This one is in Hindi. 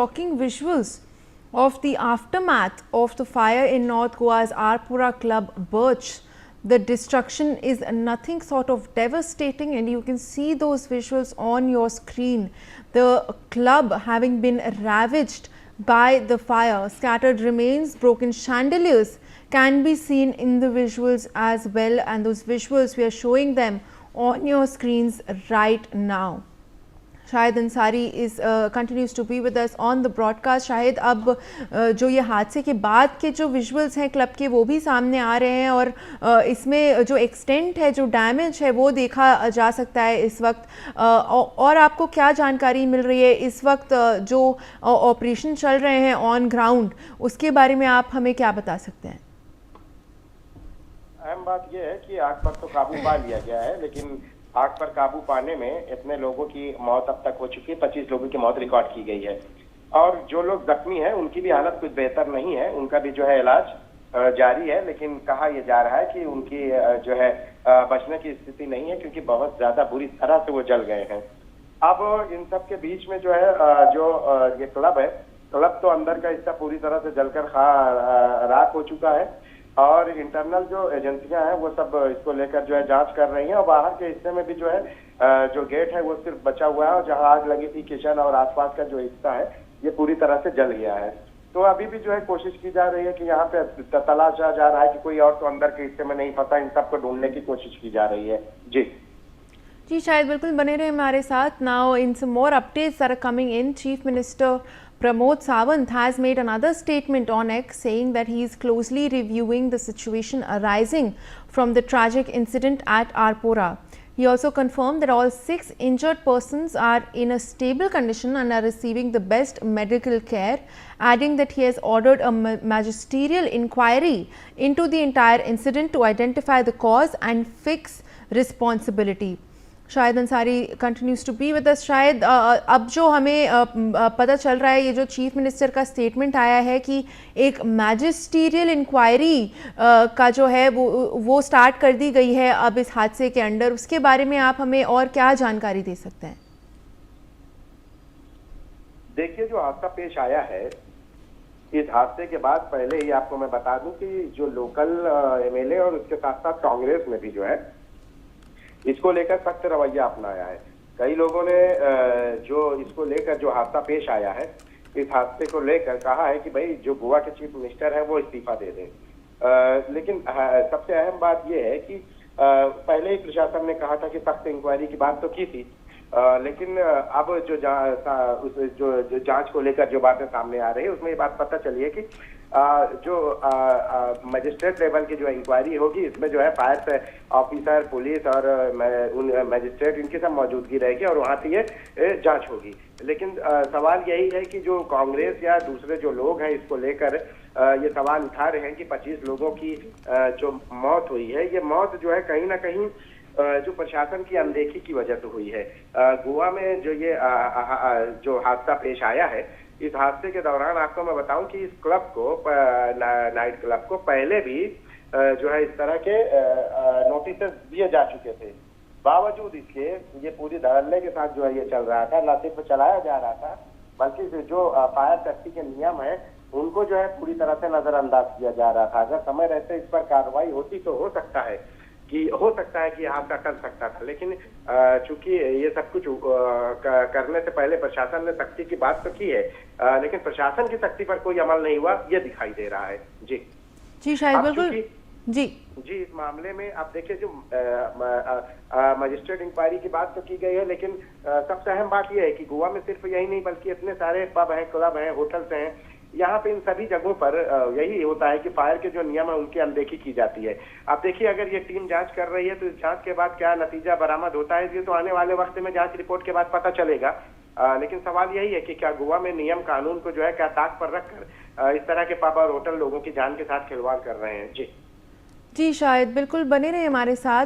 Shocking visuals of the aftermath of the fire in North Goa's Arpura Club Birch. The destruction is nothing sort of devastating, and you can see those visuals on your screen. The club having been ravaged by the fire, scattered remains, broken chandeliers can be seen in the visuals as well, and those visuals we are showing them on your screens right now. Shahid Ansari is continues to be with us on the broadcast. Shahid, अब जो ये हादसे के बाद के जो विजुअल्स हैं क्लब के वो भी सामने आ रहे हैं और इसमें जो एक्सटेंट है, जो डैमेज है वो देखा जा सकता है इस वक्त। और आपको क्या जानकारी मिल रही है इस वक्त जो ऑपरेशन चल रहे हैं ऑन ग्राउंड, उसके बारे में आप हमें क्या बता सकते हैं? अहम बात यह है कि आग पर तो काबू पा लिया गया है, लेकिन आग पर काबू पाने में इतने लोगों की मौत अब तक हो चुकी है। 25 लोगों की मौत रिकॉर्ड की गई है और जो लोग जख्मी हैं उनकी भी हालत कुछ बेहतर नहीं है। उनका भी जो है इलाज जारी है, लेकिन कहा यह जा रहा है कि उनकी जो है बचने की स्थिति नहीं है, क्योंकि बहुत ज्यादा बुरी तरह से वो जल गए हैं। अब इन सब के बीच में जो है जो ये क्लब है, क्लब तो अंदर का हिस्सा पूरी तरह से जलकर राख हो चुका है और इंटरनल जो एजेंसियां हैं वो सब इसको लेकर जो है जांच कर रही हैं। और बाहर के हिस्से में भी जो है जो गेट है वो सिर्फ बचा हुआ है और जहां आग लगी थी किचन और आसपास का जो हिस्सा है ये पूरी तरह से जल गया है। तो अभी भी जो है कोशिश की जा रही है कि यहाँ पे तलाशा जा रहा है कि कोई और तो अंदर के हिस्से में नहीं फंसा, इन सबको ढूंढने की कोशिश की जा रही है। जी शायद बिल्कुल बने रहे हमारे साथ। Now in some more updates are coming in. Chief minister Pramod Sawant has made another statement on X saying that he is closely reviewing the situation arising from the tragic incident at Arpura. He also confirmed that all 6 injured persons are in a stable condition and are receiving the best medical care, adding that he has ordered a magisterial inquiry into the entire incident to identify the cause and fix responsibility. Shahid Ansari continues to be with us. शायद अब जो हमें पता चल रहा है, ये जो चीफ मिनिस्टर का स्टेटमेंट आया है कि एक मैजिस्टीरियल इंक्वायरी का जो है वो स्टार्ट कर दी गई है अब इस हादसे के अंडर, उसके बारे में आप हमें और क्या जानकारी दे सकते हैं? देखिए, जो हादसा पेश आया है, इस हादसे के बाद पहले ही आपको मैं बता दूं कि जो लोकल एमएलए और उसके साथ साथ कांग्रेस में भी जो है इसको लेकर सख्त रवैया अपनाया है। कई लोगों ने जो इसको लेकर जो हादसा पेश आया है, इस हादसे को लेकर कहा है कि भाई जो गोवा के चीफ मिनिस्टर है वो इस्तीफा दे दें। लेकिन सबसे अहम बात यह है कि पहले ही प्रशासन ने कहा था कि सख्त इंक्वायरी की बात तो की थी, लेकिन अब जो जांच को लेकर जो बातें सामने आ रही है उसमें ये बात पता चली है कि जो मजिस्ट्रेट लेवल की जो इंक्वायरी होगी इसमें जो है फायर ऑफिसर, पुलिस और मजिस्ट्रेट इनकी सब मौजूदगी रहेगी और वहां से ये जांच होगी। लेकिन सवाल यही है कि जो कांग्रेस या दूसरे जो लोग हैं इसको लेकर ये सवाल उठा रहे हैं कि 25 लोगों की जो मौत हुई है, ये मौत जो है कहीं ना कहीं जो प्रशासन की अनदेखी की वजह से हुई है। गोवा में जो ये जो हादसा पेश आया है, इस हादसे के दौरान आपको मैं बताऊं कि इस क्लब को, नाइट क्लब को पहले भी जो है इस तरह के नोटिस दिए जा चुके थे। बावजूद इसके ये पूरी धड़ल्ले के साथ जो है ये चल रहा था, न सिर्फ चलाया जा रहा था बल्कि जो फायर सेफ्टी के नियम है उनको जो है पूरी तरह से नजरअंदाज किया जा रहा था। अगर समय रहते इस पर कार्रवाई होती तो हो सकता है कि हादसा कर सकता था, लेकिन चूंकि ये सब कुछ करने से पहले प्रशासन ने सख्ती की बात तो की है, लेकिन प्रशासन की सख्ती पर कोई अमल नहीं हुआ, ये दिखाई दे रहा है। जी शायद बिल्कुल जी इस मामले में आप देखिए, जो मजिस्ट्रेट इंक्वायरी की बात तो की गई है, लेकिन सबसे अहम बात यह है कि गोवा में सिर्फ यही नहीं बल्कि इतने सारे पब हैं, क्लब हैं, होटल्स हैं, यहाँ पे इन सभी जगहों पर यही होता है कि फायर के जो नियम है उनकी अनदेखी की जाती है। आप देखिए, अगर ये टीम जांच कर रही है तो इस जांच के बाद क्या नतीजा बरामद होता है ये तो आने वाले वक्त में जांच रिपोर्ट के बाद पता चलेगा। लेकिन सवाल यही है कि क्या गोवा में नियम कानून को जो है क्या ताक पर रखकर इस तरह के पब और होटल लोगों की जान के साथ खिलवाड़ कर रहे हैं। जी शायद बिल्कुल बने रहे हमारे साथ।